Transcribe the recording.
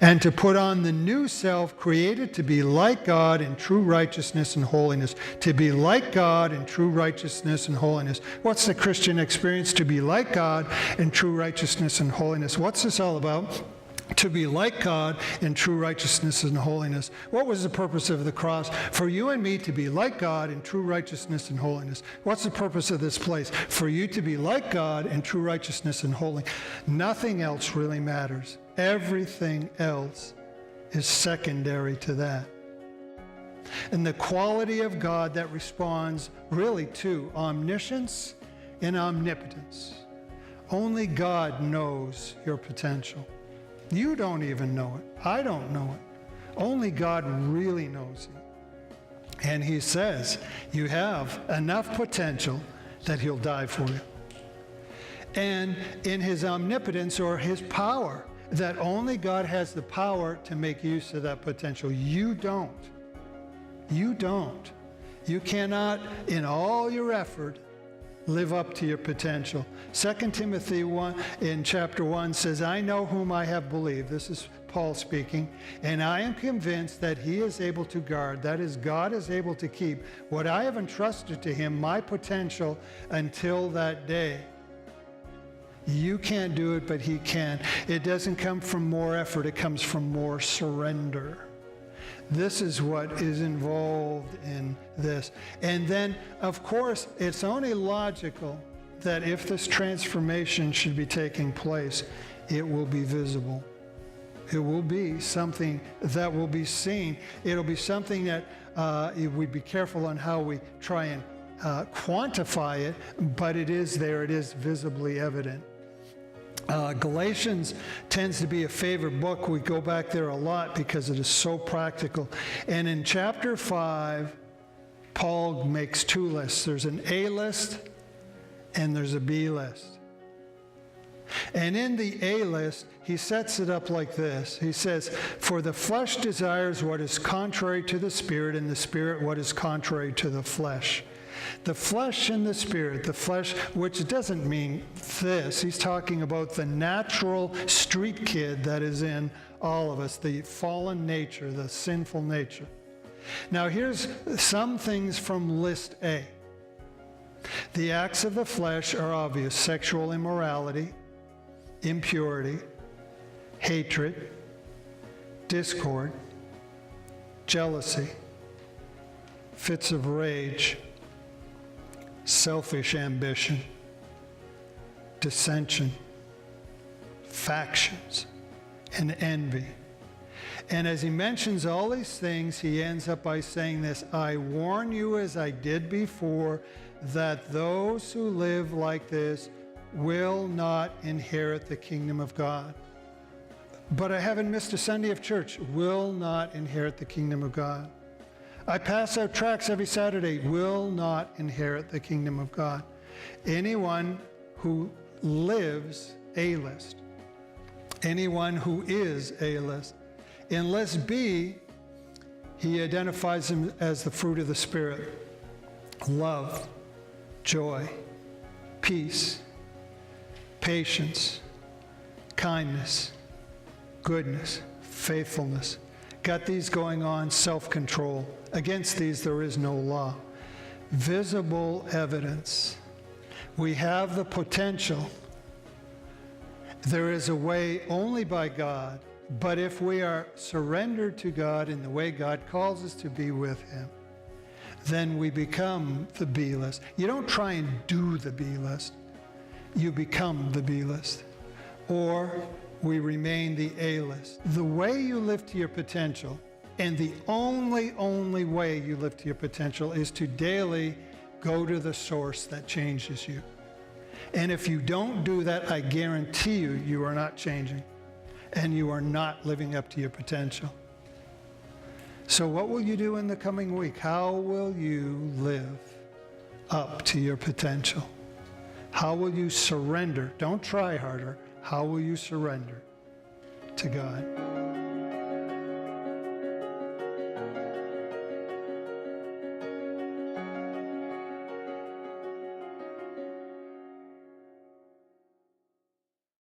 and to put on the new self created to be like God in true righteousness and holiness. To be like God in true righteousness and holiness. What's the Christian experience? To be like God in true righteousness and holiness. What's this all about? To be like God in true righteousness and holiness. What was the purpose of the cross? For you and me to be like God in true righteousness and holiness. What's the purpose of this place? For you to be like God in true righteousness and holiness. Nothing else really matters. Everything else is secondary to that. And the quality of God that responds really to omniscience and omnipotence. Only God knows your potential. You don't even know it. I don't know it. Only God really knows it. And he says, you have enough potential that he'll die for you. And in his omnipotence or his power, that only God has the power to make use of that potential. You don't. You don't. You cannot, in all your effort, live up to your potential. 2 Timothy 1 in chapter 1 says, I know whom I have believed. This is Paul speaking. And I am convinced that he is able to guard, that is, God is able to keep what I have entrusted to him, my potential, until that day. You can't do it, but he can. It doesn't come from more effort. It comes from more surrender. This is what is involved in this. And then, of course, it's only logical that if this transformation should be taking place, it will be visible. It will be something that will be seen. It'll be something that we be careful on how we try and quantify it, but it is there. It is visibly evident. Galatians tends to be a favorite book. We go back there a lot because it is so practical. And in chapter 5, Paul makes two lists. There's an A list and there's a B list. And in the A list, he sets it up like this. He says, for the flesh desires what is contrary to the spirit, and the spirit what is contrary to the flesh. The flesh and the spirit, the flesh, which doesn't mean this. He's talking about the natural street kid that is in all of us, the fallen nature, the sinful nature. Now here's some things from list A. The acts of the flesh are obvious: sexual immorality, impurity, hatred, discord, jealousy, fits of rage, selfish ambition, dissension, factions, and envy. And as he mentions all these things, he ends up by saying this: I warn you, as I did before, that those who live like this will not inherit the kingdom of God. But I haven't missed a Sunday of church. Will not inherit the kingdom of God. I pass out tracts every Saturday. Will not inherit the kingdom of God. Anyone who lives A-list. Anyone who is A-list. In list B, he identifies him as the fruit of the Spirit: love, joy, peace, patience, kindness, goodness, faithfulness. Got these going on, self-control. Against these there is no law. Visible evidence. We have the potential. There is a way only by God, but if we are surrendered to God in the way God calls us to be with him, then we become the B list. You don't try and do the B list. You become the B list. Or we remain the A list. The way you live to your potential, and the only way you live to your potential, is to daily go to the source that changes you. And if you don't do that, I guarantee you, you are not changing. And you are not living up to your potential. So what will you do in the coming week? How will you live up to your potential? How will you surrender? Don't try harder. How will you surrender to God?